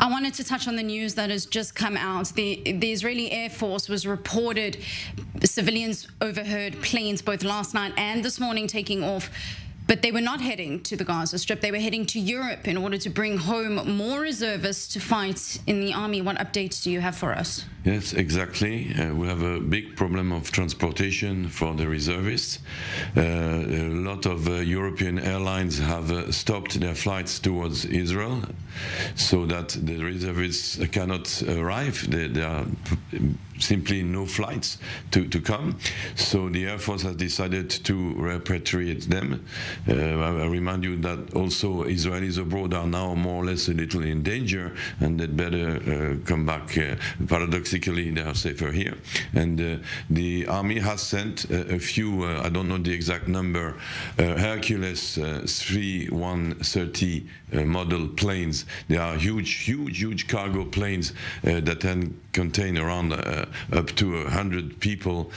I wanted to touch on the news that has just come out. The Israeli Air Force was reported civilians overheard planes both last night and this morning taking off, but they were not heading to the Gaza Strip. They were heading to Europe in order to bring home more reservists to fight in the army. What updates do you have for us? Yes, exactly. We have a big problem of transportation for the reservists. A lot of European airlines have stopped their flights towards Israel so that the reservists cannot arrive. There are simply no flights to come. So the Air Force has decided to repatriate them. I remind you that also Israelis abroad are now more or less a little in danger, and they'd better come back. Paradoxically, they are safer here. And the army has sent a few, I don't know the exact number, Hercules 3130 model planes. They are huge cargo planes that can contain around up to 100 people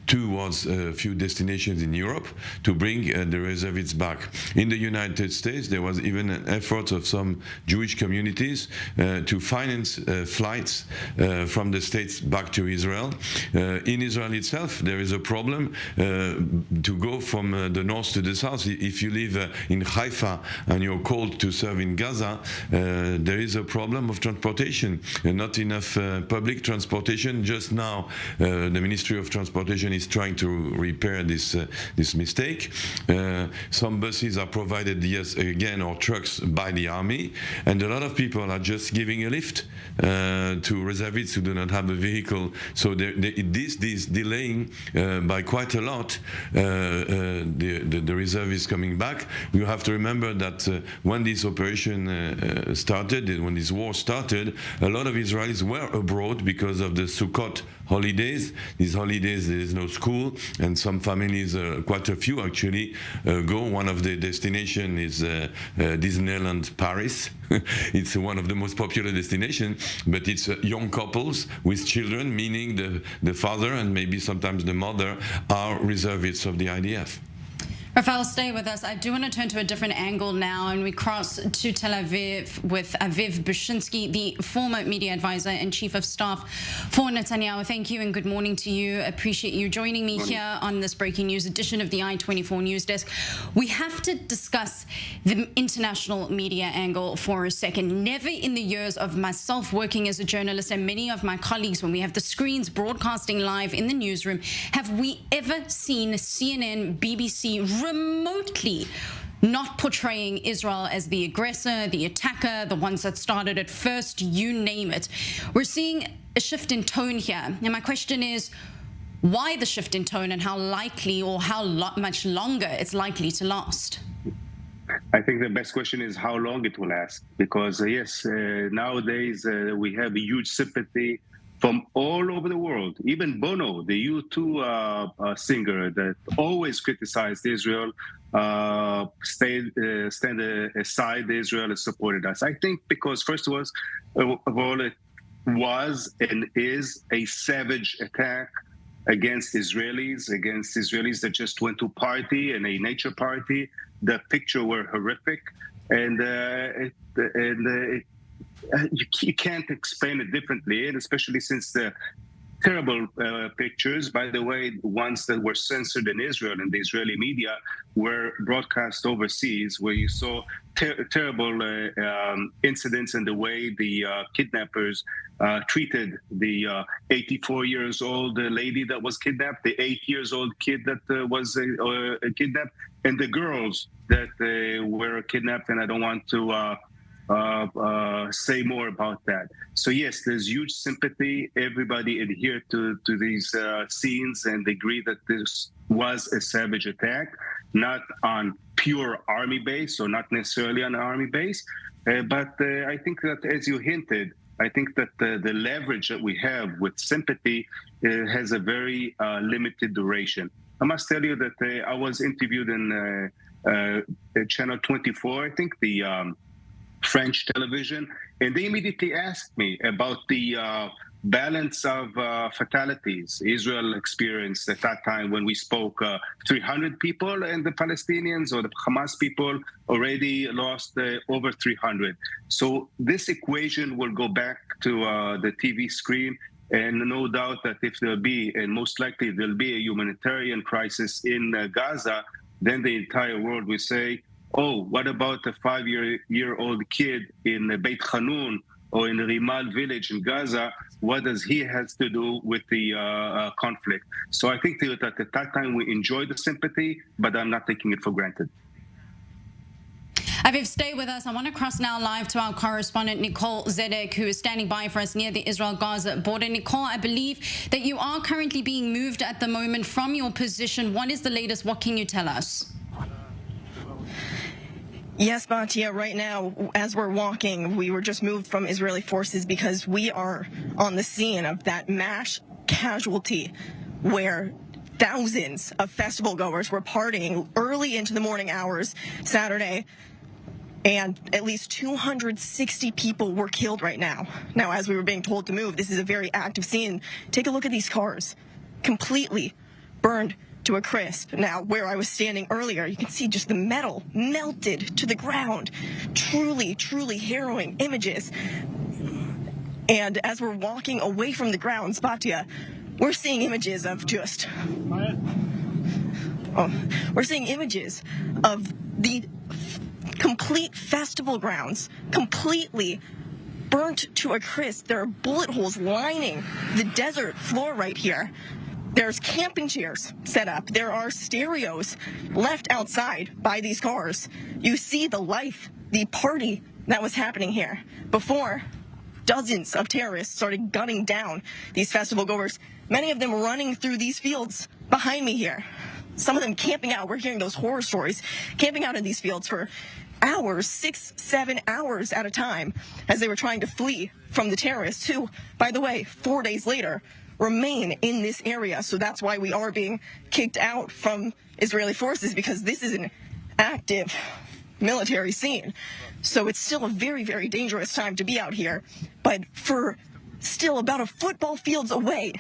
towards a few destinations in Europe to bring the reservists back. In the United States, there was even an effort of some Jewish communities to finance flights from the States back to Israel. In Israel itself, there is a problem to go from the north to the south. If you live in Haifa and you're called to serve in Gaza, there is a problem of transportation. Not enough public transportation. Just now, the Ministry of Transportation is trying to repair this mistake. Some buses are provided, yes, again, or trucks by the army, and a lot of people are just giving a lift to reservists who do not have a vehicle. So this is delaying by quite a lot the reservists coming back. You have to remember that when this operation started, when this war started, a lot of Israelis were abroad because of the Sukkot holidays. These holidays, there is no school, and some families, quite a few actually, go. One of the destinations is Disneyland Paris. It's one of the most popular destinations, but it's young couples with children, meaning the father and maybe sometimes the mother are reservists of the IDF. Raphael, stay with us. I do want to turn to a different angle now, and we cross to Tel Aviv with Viv Bushinsky, the former media advisor and chief of staff for Netanyahu. Thank you and good morning to you. Appreciate you joining me here on this breaking news edition of the I-24 News Desk. We have to discuss the international media angle for a second. Never in the years of myself working as a journalist and many of my colleagues, when we have the screens broadcasting live in the newsroom, have we ever seen CNN, BBC remotely not portraying Israel as the aggressor, the attacker, the ones that started it first, you name it. We're seeing a shift in tone here. And my question is, why the shift in tone, and how likely or how much longer it's likely to last? I think the best question is how long it will last. Because, yes, nowadays we have a huge sympathy from all over the world. Even Bono, the U2 singer that always criticized Israel, stand aside Israel and supported us. I think because, first of all, it was and is a savage attack against Israelis that just went to party and a nature party. The picture were horrific, and you can't explain it differently, and especially since the terrible pictures, by the way, ones that were censored in Israel and the Israeli media were broadcast overseas, where you saw terrible incidents in the way the kidnappers treated the 84-year-old lady that was kidnapped, the 8-year-old kid that was kidnapped, and the girls that were kidnapped. And I don't want to say more about that. So yes, there's huge sympathy. Everybody adhered to these scenes and agree that this was a savage attack, not on pure army base, or not necessarily on an army base. But I think that, as you hinted, I think that the leverage that we have with sympathy has a very limited duration. I must tell you that I was interviewed in Channel 24, I think, the French television, and they immediately asked me about the balance of fatalities. Israel experienced at that time when we spoke 300 people, and the Palestinians or the Hamas people already lost over 300. So this equation will go back to the TV screen. And no doubt that if there'll be, and most likely there'll be, a humanitarian crisis in Gaza, then the entire world will say, oh, what about a 5-year-old kid in Beit Hanun or in the Rimal village in Gaza? What does he has to do with the conflict? So I think that at that time we enjoyed the sympathy, but I'm not taking it for granted. Viv, stay with us. I want to cross now live to our correspondent, Nicole Zedek, who is standing by for us near the Israel-Gaza border. Nicole, I believe that you are currently being moved at the moment from your position. What is the latest? What can you tell us? Yes, Batia, right now, as we're walking, we were just moved from Israeli forces because we are on the scene of that mass casualty where thousands of festival goers were partying early into the morning hours Saturday, and at least 260 people were killed right now. Now, as we were being told to move, this is a very active scene. Take a look at these cars, completely burned to a crisp. Now, where I was standing earlier, you can see just the metal melted to the ground. Truly, truly harrowing images. And as we're walking away from the grounds, Batia, we're seeing images of just... we're seeing images of the complete festival grounds, completely burnt to a crisp. There are bullet holes lining the desert floor right here. There's camping chairs set up. There are stereos left outside by these cars. You see the life, the party that was happening here before dozens of terrorists started gunning down these festival goers, many of them running through these fields behind me here. Some of them camping out. We're hearing those horror stories, camping out in these fields for hours, 6-7 hours at a time, as they were trying to flee from the terrorists who, by the way, 4 days later, remain in this area. So that's why we are being kicked out from Israeli forces, because this is an active military scene. So it's still a very, very dangerous time to be out here. But for still about a football field's away,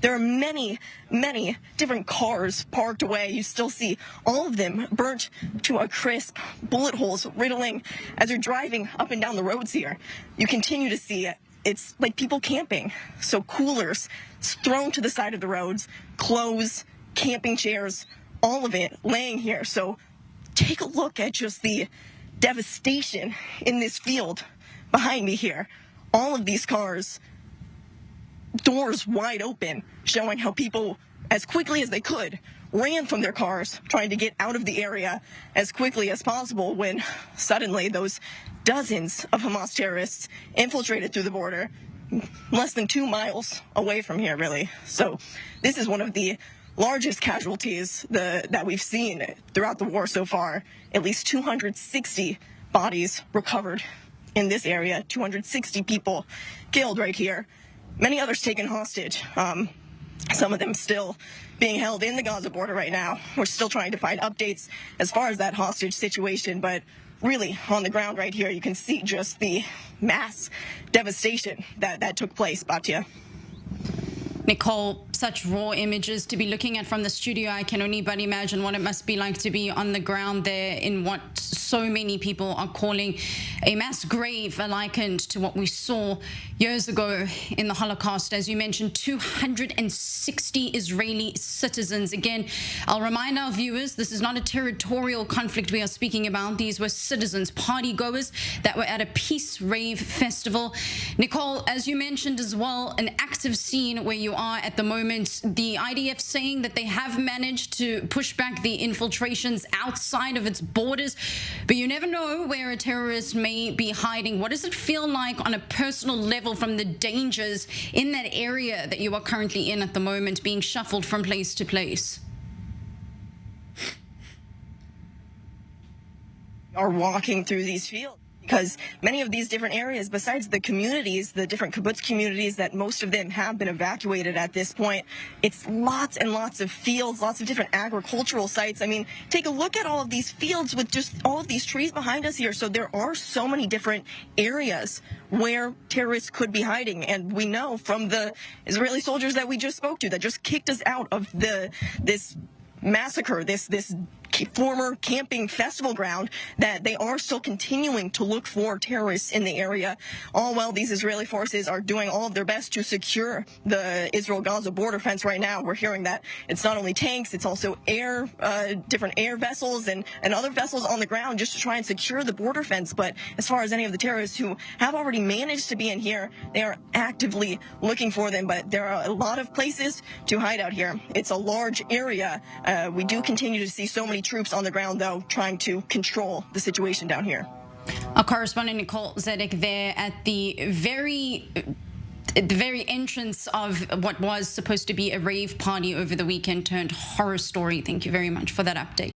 there are many, many different cars parked away. You still see all of them burnt to a crisp, bullet holes riddling as you're driving up and down the roads here. You continue to see it. It's like people camping. So coolers thrown to the side of the roads, clothes, camping chairs, all of it laying here. So take a look at just the devastation in this field behind me here. All of these cars, doors wide open, showing how people, as quickly as they could, ran from their cars, trying to get out of the area as quickly as possible when suddenly those dozens of Hamas terrorists infiltrated through the border, less than 2 miles away from here, really. So this is one of the largest casualties that we've seen throughout the war so far. At least 260 bodies recovered in this area, 260 people killed right here, many others taken hostage. Some of them still being held in the Gaza border right now. We're still trying to find updates as far as that hostage situation, but really on the ground right here, you can see just the mass devastation that took place, Batia. Nicole, such raw images to be looking at from the studio. I can only but imagine what it must be like to be on the ground there in what so many people are calling a mass grave, likened to what we saw years ago in the Holocaust. As you mentioned, 260 Israeli citizens. Again, I'll remind our viewers, this is not a territorial conflict we are speaking about. These were citizens, party goers that were at a peace rave festival. Nicole, as you mentioned as well, an active scene where you are at the moment. The IDF saying that they have managed to push back the infiltrations outside of its borders, but you never know where a terrorist may be hiding. What does it feel like on a personal level from the dangers in that area that you are currently in at the moment, being shuffled from place to place? Are walking through these fields. because many of these different areas, besides the communities, the different kibbutz communities that most of them have been evacuated at this point, it's lots and lots of fields, lots of different agricultural sites. I mean, take a look at all of these fields with just all of these trees behind us here. So there are so many different areas where terrorists could be hiding. And we know from the Israeli soldiers that we just spoke to that just kicked us out of this massacre, this former camping festival ground, that they are still continuing to look for terrorists in the area, all while these Israeli forces are doing all of their best to secure the Israel-Gaza border fence right now. We're hearing that it's not only tanks, it's also different air vessels and other vessels on the ground just to try and secure the border fence. But as far as any of the terrorists who have already managed to be in here, they are actively looking for them. But there are a lot of places to hide out here. It's a large area. We do continue to see so many troops on the ground, though, trying to control the situation down here. Our correspondent Nicole Zedek there at the very entrance of what was supposed to be a rave party over the weekend turned horror story. Thank you very much for that update.